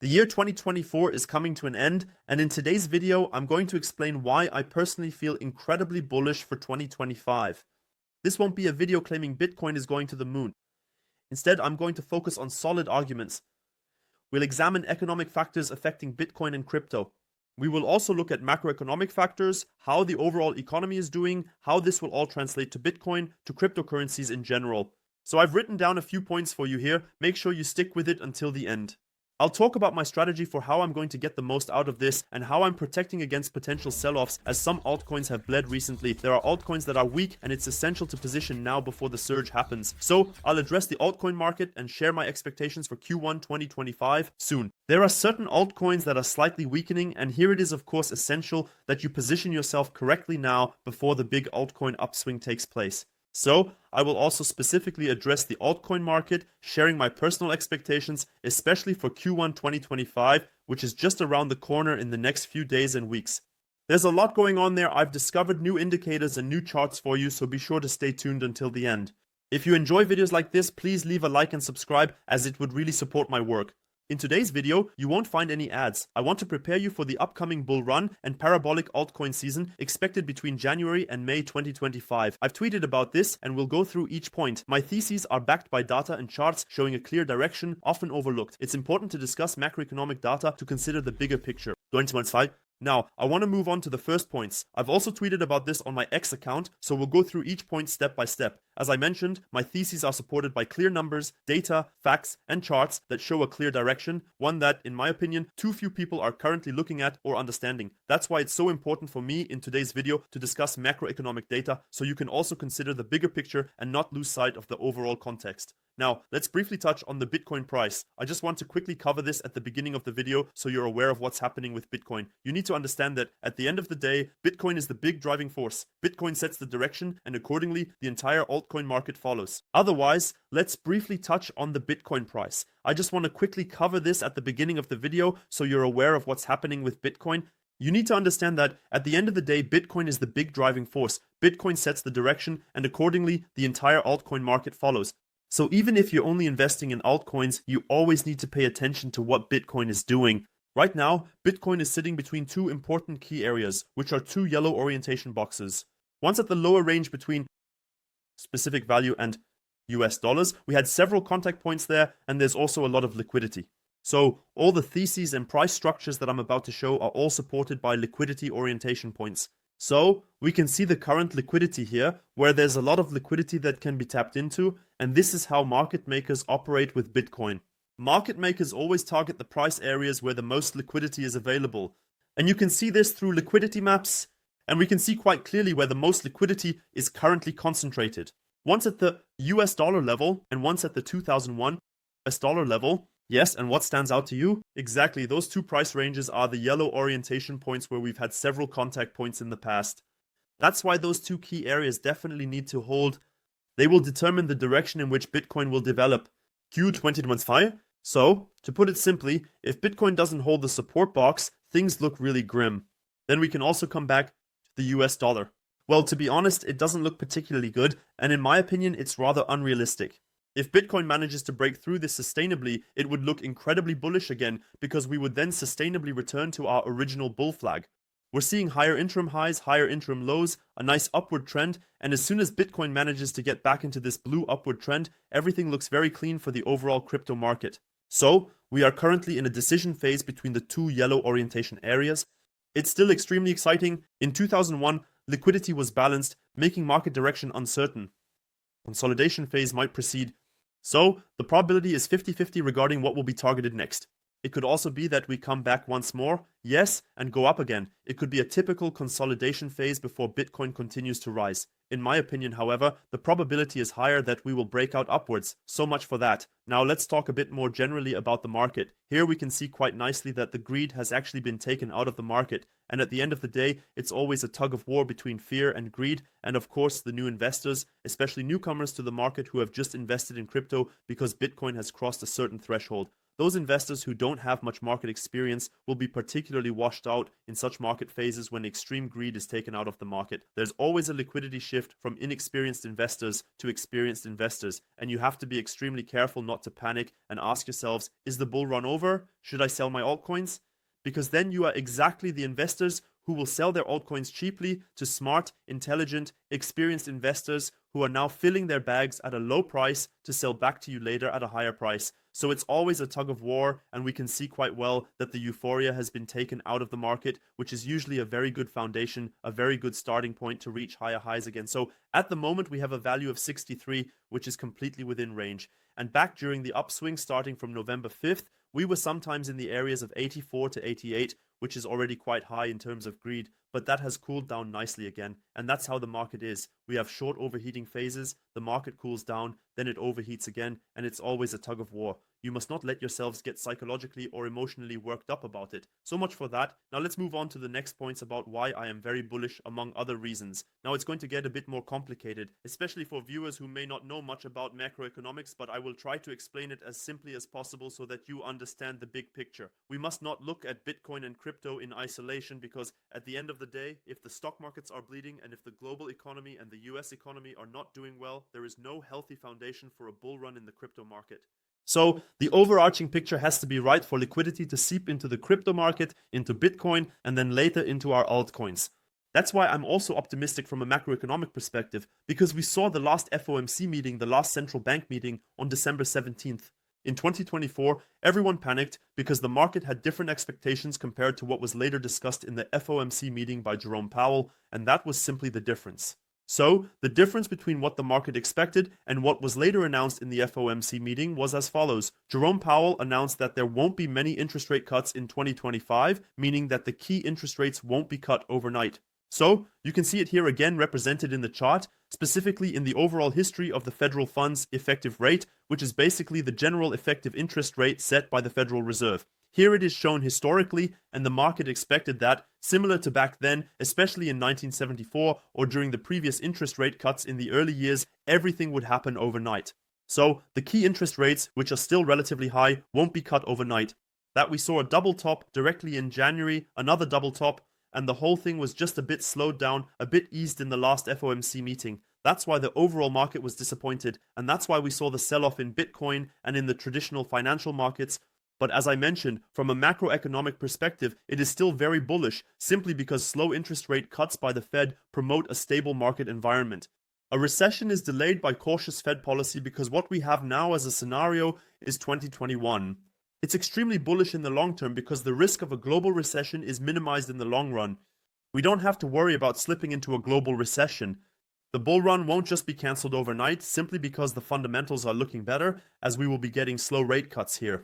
The year 2024 is coming to an end, and in today's video, I'm going to explain why I personally feel incredibly bullish for 2025. This won't be a video claiming Bitcoin is going to the moon. Instead, I'm going to focus on solid arguments. We'll examine economic factors affecting Bitcoin and crypto. We will also look at macroeconomic factors, how the overall economy is doing, how this will all translate to Bitcoin, to cryptocurrencies in general. So I've written down a few points for you here. Make sure you stick with it until the end. I'll talk about my strategy for how I'm going to get the most out of this and how I'm protecting against potential sell-offs, as some altcoins have bled recently. There are altcoins that are weak and it's essential to position now before the surge happens. So I'll address the altcoin market and share my expectations for Q1 2025 soon. There are certain altcoins that are slightly weakening, and here it is of course essential that you position yourself correctly now before the big altcoin upswing takes place. So, I will also specifically address the altcoin market, sharing my personal expectations, especially for Q1 2025, which is just around the corner in the next few days and weeks. There's a lot going on there. I've discovered new indicators and new charts for you, so be sure to stay tuned until the end. If you enjoy videos like this, please leave a like and subscribe, as it would really support my work. In today's video, you won't find any ads. I want to prepare you for the upcoming bull run and parabolic altcoin season expected between January and May 2025. I've tweeted about this and we'll go through each point. My theses are backed by data and charts showing a clear direction, often overlooked. It's important to discuss macroeconomic data to consider the bigger picture. Now, I want to move on to the first points. I've also tweeted about this on my X account, so we'll go through each point step by step. As I mentioned, my theses are supported by clear numbers, data, facts, and charts that show a clear direction, one that, in my opinion, too few people are currently looking at or understanding. That's why it's so important for me in today's video to discuss macroeconomic data, so you can also consider the bigger picture and not lose sight of the overall context. Now, let's briefly touch on the Bitcoin price. I just want to quickly cover this at the beginning of the video so you're aware of what's happening with Bitcoin. You need to understand that at the end of the day, Bitcoin is the big driving force. Bitcoin sets the direction, and accordingly, the entire altcoin market follows. Otherwise, let's briefly touch on the Bitcoin price. I just want to quickly cover this at the beginning of the video so you're aware of what's happening with Bitcoin. You need to understand that at the end of the day, Bitcoin is the big driving force. Bitcoin sets the direction, and accordingly, the entire altcoin market follows. So even if you're only investing in altcoins, you always need to pay attention to what Bitcoin is doing. Right now, Bitcoin is sitting between two important key areas, which are two yellow orientation boxes. Once at the lower range between specific value and US dollars, we had several contact points there, and there's also a lot of liquidity. So all the theses and price structures that I'm about to show are all supported by liquidity orientation points. So we can see the current liquidity here, where there's a lot of liquidity that can be tapped into, and this is how market makers operate with Bitcoin. Market makers always target the price areas where the most liquidity is available. And you can see this through liquidity maps, and we can see quite clearly where the most liquidity is currently concentrated. Once at the US dollar level, and once at the 2001 US dollar level. Yes, and what stands out to you? Exactly, those two price ranges are the yellow orientation points where we've had several contact points in the past. That's why those two key areas definitely need to hold. They will determine the direction in which Bitcoin will develop. Q2025? So, to put it simply, if Bitcoin doesn't hold the support box, things look really grim. Then we can also come back to the US dollar. Well, to be honest, it doesn't look particularly good, and in my opinion, it's rather unrealistic. If Bitcoin manages to break through this sustainably, it would look incredibly bullish again, because we would then sustainably return to our original bull flag. We're seeing higher interim highs, higher interim lows, a nice upward trend, and as soon as Bitcoin manages to get back into this blue upward trend, everything looks very clean for the overall crypto market. So, we are currently in a decision phase between the two yellow orientation areas. It's still extremely exciting. In 2001, liquidity was balanced, making market direction uncertain. Consolidation phase might proceed. So, the probability is 50-50 regarding what will be targeted next. It could also be that we come back once more, yes, and go up again. It could be a typical consolidation phase before Bitcoin continues to rise. In my opinion, however, the probability is higher that we will break out upwards. So much for that. Now let's talk a bit more generally about the market. Here we can see quite nicely that the greed has actually been taken out of the market. And at the end of the day, it's always a tug of war between fear and greed. And of course, the new investors, especially newcomers to the market who have just invested in crypto because Bitcoin has crossed a certain threshold. those investors who don't have much market experience will be particularly washed out in such market phases when extreme greed is taken out of the market. There's always a liquidity shift from inexperienced investors to experienced investors, and you have to be extremely careful not to panic and ask yourselves, is the bull run over? Should I sell my altcoins? Because then you are exactly the investors who will sell their altcoins cheaply to smart, intelligent, experienced investors who are now filling their bags at a low price to sell back to you later at a higher price. So it's always a tug of war, and we can see quite well that the euphoria has been taken out of the market, which is usually a very good foundation, a very good starting point to reach higher highs again. So at the moment, we have a value of 63, which is completely within range. And back during the upswing starting from November 5th, we were sometimes in the areas of 84 to 88, which is already quite high in terms of greed, but that has cooled down nicely again. And that's how the market is. We have short overheating phases, the market cools down, then it overheats again, and it's always a tug of war. You must not let yourselves get psychologically or emotionally worked up about it. So much for that. Now let's move on to the next points about why I am very bullish, among other reasons. Now it's going to get a bit more complicated, especially for viewers who may not know much about macroeconomics, but I will try to explain it as simply as possible so that you understand the big picture. We must not look at Bitcoin and crypto in isolation, because at the end of the day, if the stock markets are bleeding and if the global economy and the US economy are not doing well, there is no healthy foundation for a bull run in the crypto market. So the overarching picture has to be right for liquidity to seep into the crypto market, into Bitcoin, and then later into our altcoins. That's why I'm also optimistic from a macroeconomic perspective, because we saw the last FOMC meeting, the last central bank meeting on December 17th. In 2024, everyone panicked because the market had different expectations compared to what was later discussed in the FOMC meeting by Jerome Powell, and that was simply the difference. So, the difference between what the market expected and what was later announced in the FOMC meeting was as follows. Jerome Powell announced that there won't be many interest rate cuts in 2025, meaning that the key interest rates won't be cut overnight. So, you can see it here again represented in the chart, specifically in the overall history of the federal funds effective rate, which is basically the general effective interest rate set by the Federal Reserve. Here it is shown historically, and the market expected that, similar to back then, especially in 1974 or during the previous interest rate cuts in the early years, everything would happen overnight. So, the key interest rates, which are still relatively high, won't be cut overnight. That we saw a double top directly in January, another double top, and the whole thing was just a bit slowed down, a bit eased in the last FOMC meeting. That's why the overall market was disappointed, and that's why we saw the sell-off in Bitcoin and in the traditional financial markets. But as I mentioned, from a macroeconomic perspective, it is still very bullish, simply because slow interest rate cuts by the Fed promote a stable market environment. A recession is delayed by cautious Fed policy because what we have now as a scenario is 2021. It's extremely bullish in the long term because the risk of a global recession is minimized in the long run. We don't have to worry about slipping into a global recession. The bull run won't just be cancelled overnight simply because the fundamentals are looking better, as we will be getting slow rate cuts here.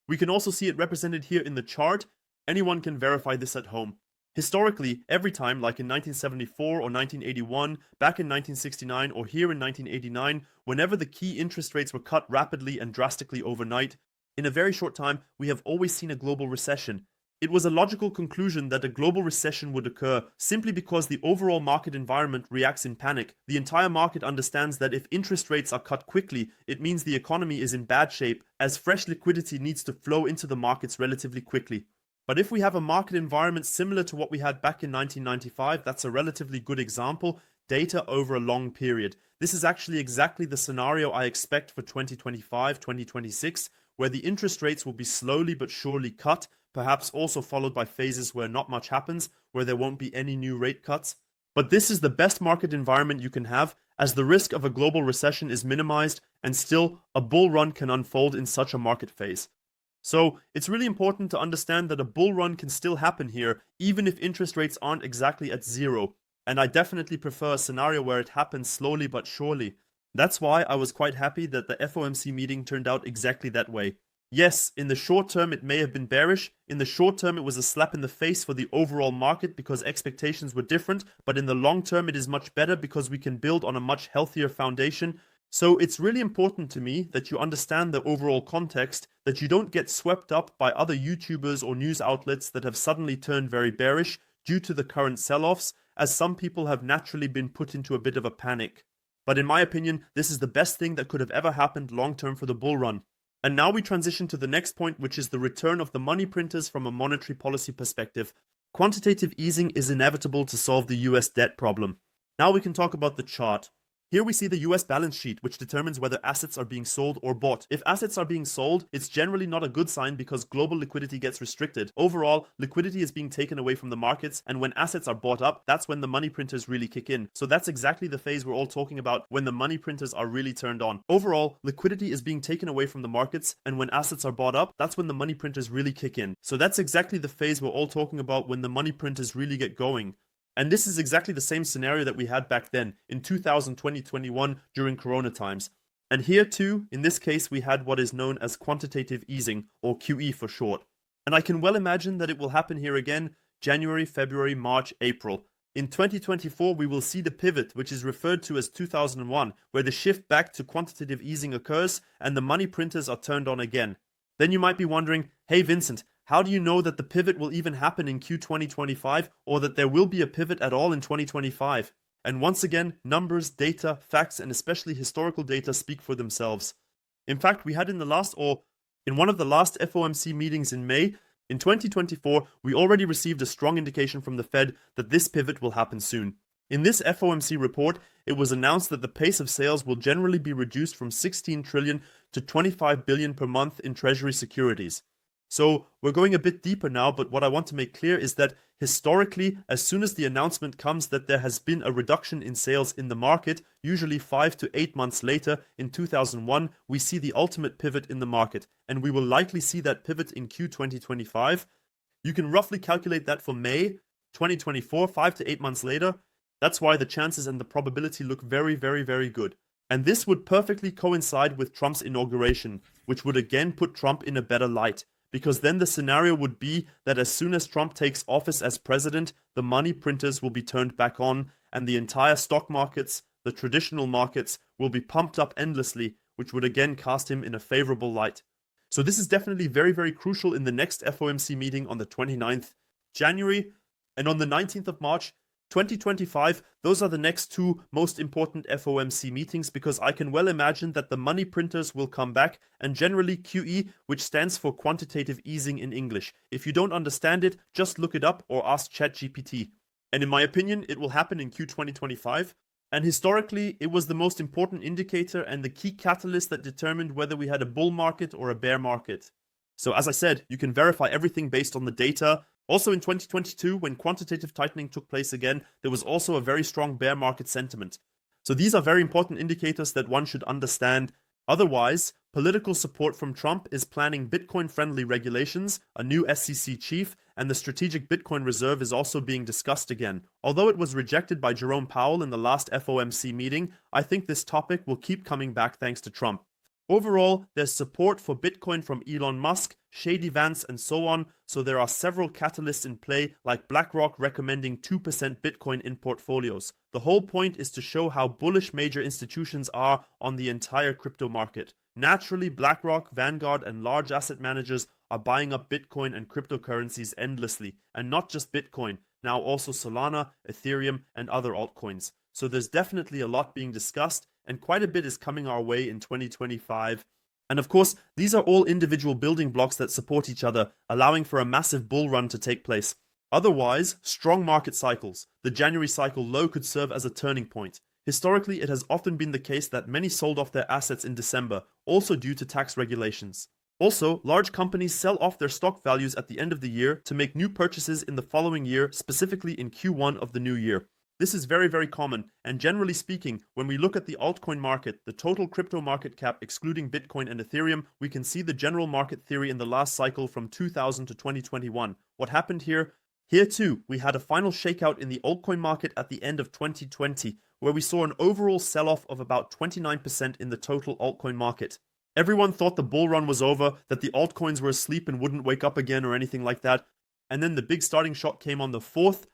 We can also see it represented here in the chart. Anyone can verify this at home. Historically, every time, like in 1974 or 1981, back in 1969 or here in 1989, whenever the key interest rates were cut rapidly and drastically overnight, in a very short time, we have always seen a global recession. It was a logical conclusion that a global recession would occur simply because the overall market environment reacts in panic. The entire market understands that if interest rates are cut quickly, it means the economy is in bad shape, as fresh liquidity needs to flow into the markets relatively quickly. But if we have a market environment similar to what we had back in 1995, that's a relatively good example, data over a long period. This is actually exactly the scenario I expect for 2025, 2026, where the interest rates will be slowly but surely cut, perhaps also followed by phases where not much happens, where there won't be any new rate cuts. But this is the best market environment you can have, as the risk of a global recession is minimized, and still, a bull run can unfold in such a market phase. So, it's really important to understand that a bull run can still happen here, even if interest rates aren't exactly at zero. And I definitely prefer a scenario where it happens slowly but surely. That's why I was quite happy that the FOMC meeting turned out exactly that way. Yes, in the short term it may have been bearish, in the short term it was a slap in the face for the overall market because expectations were different, but in the long term it is much better because we can build on a much healthier foundation. So it's really important to me that you understand the overall context, that you don't get swept up by other YouTubers or news outlets that have suddenly turned very bearish due to the current sell-offs, as some people have naturally been put into a bit of a panic. But in my opinion, this is the best thing that could have ever happened long term for the bull run. And now we transition to the next point, which is the return of the money printers from a monetary policy perspective. Quantitative easing is inevitable to solve the US debt problem. Now we can talk about the chart. Here we see the US balance sheet, which determines whether assets are being sold or bought. If assets are being sold, it's generally not a good sign because global liquidity gets restricted. Overall, liquidity is being taken away from the markets, and when assets are bought up, that's when the money printers really kick in. So that's exactly the phase we're all talking about when the money printers are really turned on. Overall, liquidity is being taken away from the markets, and when assets are bought up, that's when the money printers really kick in. So that's exactly the phase we're all talking about when the money printers really get going. And this is exactly the same scenario that we had back then in 2020-21 during Corona times. And here too, in this case, we had what is known as quantitative easing, or QE for short. And I can well imagine that it will happen here again, January, February, March, April. In 2024, we will see the pivot, which is referred to as 2001, where the shift back to quantitative easing occurs and the money printers are turned on again. Then you might be wondering, hey Vincent, how do you know that the pivot will even happen in Q 2025 or that there will be a pivot at all in 2025? And once again, numbers, data, facts, and especially historical data speak for themselves. In fact, we had in one of the last FOMC meetings in May, in 2024, we already received a strong indication from the Fed that this pivot will happen soon. In this FOMC report, it was announced that the pace of sales will generally be reduced from 16 trillion to 25 billion per month in treasury securities. So we're going a bit deeper now, but what I want to make clear is that historically, as soon as the announcement comes that there has been a reduction in sales in the market, usually 5 to 8 months later, in 2001, we see the ultimate pivot in the market, and we will likely see that pivot in Q 2025. You can roughly calculate that for May 2024, 5 to 8 months later. That's why the chances and the probability look very, very, very good. And this would perfectly coincide with Trump's inauguration, which would again put Trump in a better light. Because then the scenario would be that as soon as Trump takes office as president, the money printers will be turned back on, and the entire stock markets, the traditional markets, will be pumped up endlessly, which would again cast him in a favorable light. So this is definitely very, very crucial in the next FOMC meeting on the 29th January, and on the 19th of March, 2025, those are the next two most important FOMC meetings because I can well imagine that the money printers will come back and generally QE, which stands for quantitative easing in English. If you don't understand it, just look it up or ask ChatGPT. And in my opinion, it will happen in Q 2025. And historically, it was the most important indicator and the key catalyst that determined whether we had a bull market or a bear market. So as I said, you can verify everything based on the data. Also in 2022, when quantitative tightening took place again, there was also a very strong bear market sentiment. So these are very important indicators that one should understand. Otherwise, political support from Trump is planning Bitcoin-friendly regulations, a new SEC chief, and the strategic Bitcoin reserve is also being discussed again. Although it was rejected by Jerome Powell in the last FOMC meeting, I think this topic will keep coming back thanks to Trump. Overall, there's support for Bitcoin from Elon Musk, Shady Vance, and so on, so there are several catalysts in play, like BlackRock recommending 2% Bitcoin in portfolios. The whole point is to show how bullish major institutions are on the entire crypto market. Naturally, BlackRock, Vanguard, and large asset managers are buying up Bitcoin and cryptocurrencies endlessly, and not just Bitcoin, now also Solana, Ethereum, and other altcoins. So there's definitely a lot being discussed, and quite a bit is coming our way in 2025. And of course, these are all individual building blocks that support each other, allowing for a massive bull run to take place. Otherwise, strong market cycles. The January cycle low could serve as a turning point. Historically, it has often been the case that many sold off their assets in December, also due to tax regulations. Also, large companies sell off their stock values at the end of the year to make new purchases in the following year, specifically in Q1 of the new year. This is very, very common, and generally speaking, when we look at the altcoin market, the total crypto market cap excluding Bitcoin and Ethereum, we can see the general market theory in the last cycle from 2000 to 2021. What happened here? Here too, we had a final shakeout in the altcoin market at the end of 2020, where we saw an overall sell-off of about 29% in the total altcoin market. Everyone thought the bull run was over, that the altcoins were asleep and wouldn't wake up again or anything like that, and then the big starting shot came on the 4th.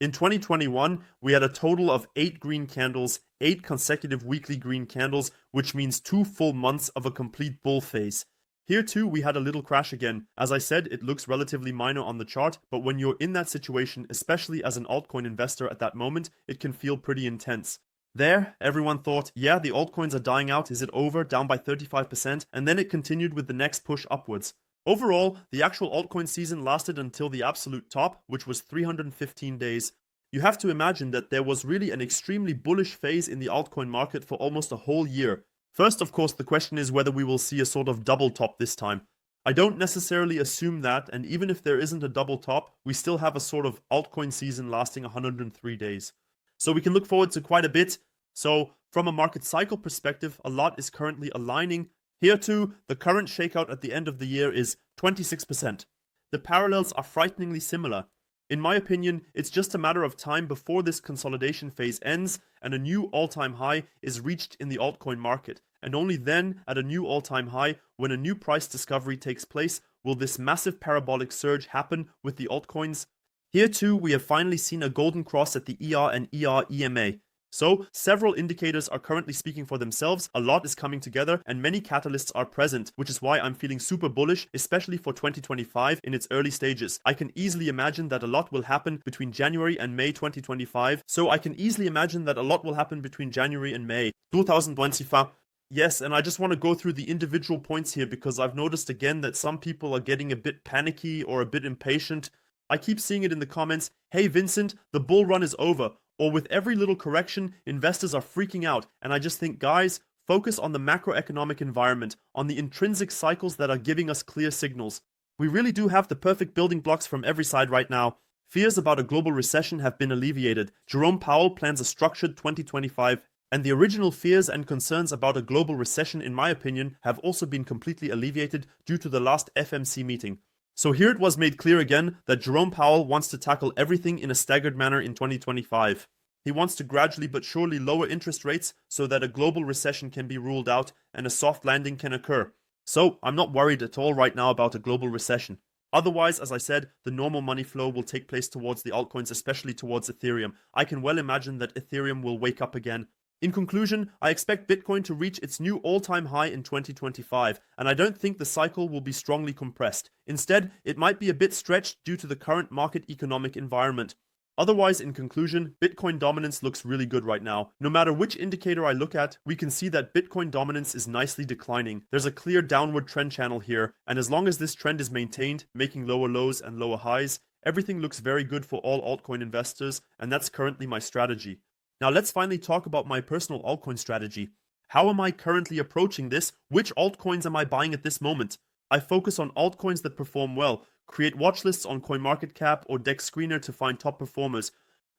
In 2021, we had a total of 8 green candles, 8 consecutive weekly green candles, which means 2 full months of a complete bull phase. Here too, we had a little crash again. As I said, it looks relatively minor on the chart, but when you're in that situation, especially as an altcoin investor at that moment, it can feel pretty intense. There, everyone thought, yeah, the altcoins are dying out, is it over, down by 35%, and then it continued with the next push upwards. Overall, the actual altcoin season lasted until the absolute top, which was 315 days. You have to imagine that there was really an extremely bullish phase in the altcoin market for almost a whole year. First, of course, the question is whether we will see a sort of double top this time. I don't necessarily assume that, and even if there isn't a double top, we still have a sort of altcoin season lasting 103 days. So we can look forward to quite a bit. So from a market cycle perspective, a lot is currently aligning. Here too, the current shakeout at the end of the year is 26%. The parallels are frighteningly similar. In my opinion, it's just a matter of time before this consolidation phase ends and a new all-time high is reached in the altcoin market. And only then, at a new all-time high, when a new price discovery takes place, will this massive parabolic surge happen with the altcoins. Here too, we have finally seen a golden cross at the ER and ER EMA. So, several indicators are currently speaking for themselves, a lot is coming together, and many catalysts are present, which is why I'm feeling super bullish, especially for 2025 in its early stages. I can easily imagine that a lot will happen between January and May 2025, so I can easily imagine that a lot will happen between January and May 2025. Yes, and I just want to go through the individual points here because I've noticed again that some people are getting a bit panicky or a bit impatient. I keep seeing it in the comments, hey Vincent, the bull run is over. Or with every little correction, investors are freaking out, and I just think, guys, focus on the macroeconomic environment, on the intrinsic cycles that are giving us clear signals. We really do have the perfect building blocks from every side right now. Fears about a global recession have been alleviated. Jerome Powell plans a structured 2025, and the original fears and concerns about a global recession, in my opinion, have also been completely alleviated due to the last FMC meeting. So here it was made clear again that Jerome Powell wants to tackle everything in a staggered manner in 2025. He wants to gradually but surely lower interest rates so that a global recession can be ruled out and a soft landing can occur. So I'm not worried at all right now about a global recession. Otherwise, as I said, the normal money flow will take place towards the altcoins, especially towards Ethereum. I can well imagine that Ethereum will wake up again. In conclusion, I expect Bitcoin to reach its new all-time high in 2025, and I don't think the cycle will be strongly compressed. Instead, it might be a bit stretched due to the current market economic environment. Otherwise, in conclusion, Bitcoin dominance looks really good right now. No matter which indicator I look at, we can see that Bitcoin dominance is nicely declining. There's a clear downward trend channel here, and as long as this trend is maintained, making lower lows and lower highs, everything looks very good for all altcoin investors, and that's currently my strategy. Now let's finally talk about my personal altcoin strategy. How am I currently approaching this? Which altcoins am I buying at this moment? I focus on altcoins that perform well, create watchlists on CoinMarketCap or DEX Screener to find top performers.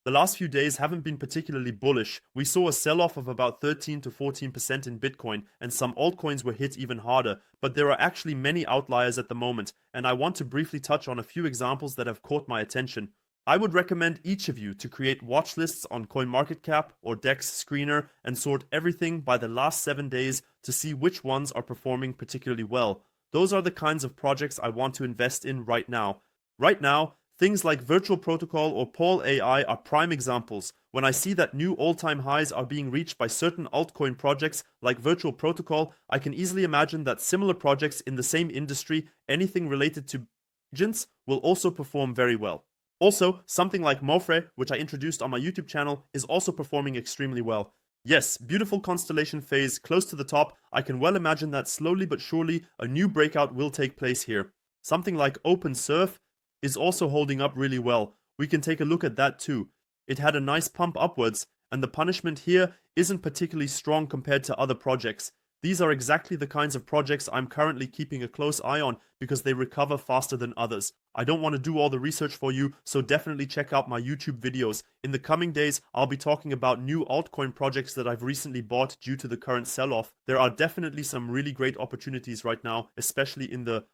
The last few days haven't been particularly bullish. We saw a sell-off of about 13 to 14% in Bitcoin, and some altcoins were hit even harder, but there are actually many outliers at the moment, and I want to briefly touch on a few examples that have caught my attention. I would recommend each of you to create watch lists on CoinMarketCap or DEX Screener and sort everything by the last 7 days to see which ones are performing particularly well. Those are the kinds of projects I want to invest in right now. Right now, things like Virtual Protocol or Paul AI are prime examples. When I see that new all-time highs are being reached by certain altcoin projects like Virtual Protocol, I can easily imagine that similar projects in the same industry, anything related to agents, will also perform very well. Also, something like Mofre, which I introduced on my YouTube channel, is also performing extremely well. Yes, beautiful constellation phase, close to the top. I can well imagine that slowly but surely a new breakout will take place here. Something like OpenSurf is also holding up really well. We can take a look at that too. It had a nice pump upwards, and the punishment here isn't particularly strong compared to other projects. These are exactly the kinds of projects I'm currently keeping a close eye on because they recover faster than others. I don't want to do all the research for you, so definitely check out my YouTube videos. In the coming days, I'll be talking about new altcoin projects that I've recently bought due to the current sell-off. There are definitely some really great opportunities right now, especially in the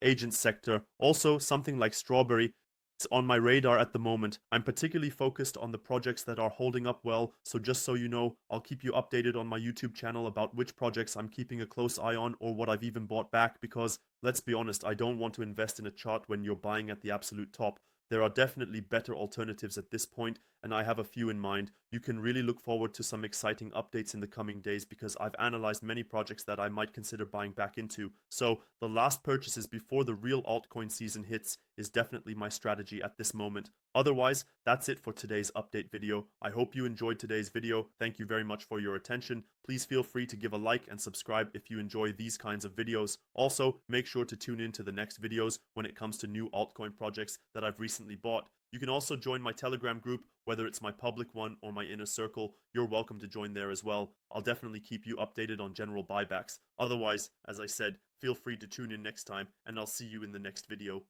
agent sector. Also, something like Strawberry is on my radar at the moment. I'm particularly focused on the projects that are holding up well, so just so you know, I'll keep you updated on my YouTube channel about which projects I'm keeping a close eye on or what I've even bought back because, let's be honest, I don't want to invest in a chart when you're buying at the absolute top. There are definitely better alternatives at this point, and and I have a few in mind. You can really look forward to some exciting updates in the coming days because I've analyzed many projects that I might consider buying back into. So the last purchases before the real altcoin season hits is definitely my strategy at this moment. Otherwise, that's it for today's update video. I hope you enjoyed today's video. Thank you very much for your attention. Please feel free to give a like and subscribe if you enjoy these kinds of videos. Also, make sure to tune in to the next videos when it comes to new altcoin projects that I've recently bought. You can also join my Telegram group, whether it's my public one or my inner circle. You're welcome to join there as well. I'll definitely keep you updated on general buybacks. Otherwise, as I said, feel free to tune in next time, and I'll see you in the next video.